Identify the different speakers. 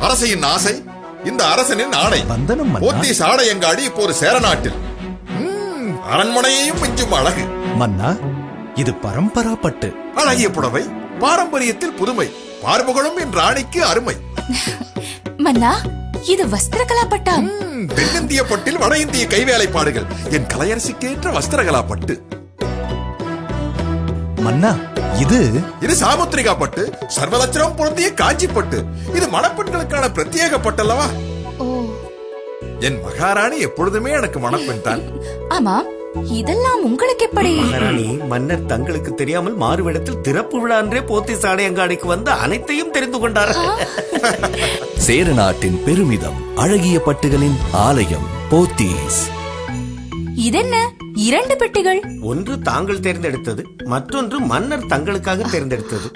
Speaker 1: அரசையின் ஆசை, இந்த அரசனின் ஆணை. போத்தீஸ் ஆடையங்காடி இப்போது சேர நாட்டில். அரண்மனையையும் மிஞ்சும் அழகு.
Speaker 2: மன்னா, இது பரம்பரா பட்டு.
Speaker 1: அழகிய புடவை, பாரம்பரியத்தில் புதுமை, பார்முகழும் என் ராணிக்கு அருமை.
Speaker 3: மன்னா, இது வஸ்திரகலா பட்டா?
Speaker 1: தென்னிந்திய பட்டில் வட இந்திய கைவேலைப்பாடுகள். என் கலையரசிக்கேற்ற வஸ்திரகலா பட்டு.
Speaker 2: மன்னா, இது
Speaker 1: சாமுத்திரிகா பட்டு, சர்வலட்சணம் பொருந்திய காஞ்சி பட்டு. இது மணப்பெண்களுக்கான பிரத்யேக பட்டல்லவா? என் மகாராணி எப்பொழுதுமே எனக்கு மணப்பெண் தான்.
Speaker 3: ஆமா, இதெல்லாம் உங்களுக்கு எப்படி?
Speaker 4: மகாராணி, மன்னர் தங்களுக்கு தெரியாமல் மாறுவிடத்தில் திறப்பு விழா அன்றே போத்தீஸ் ஆடையங்காடிக்கு வந்து அனைத்தையும் தெரிந்து கொண்டார்.
Speaker 2: சேர நாட்டின் பெருமிதம், அழகிய பட்டுகளின் ஆலயம் போத்தீஸ்.
Speaker 3: இதென்ன 2 பெட்டிகள்?
Speaker 4: ஒன்று தாங்கள் தேர்ந்தெடுத்தது, மற்றொன்று மன்னர் தங்களுக்காக தேர்ந்தெடுத்தது.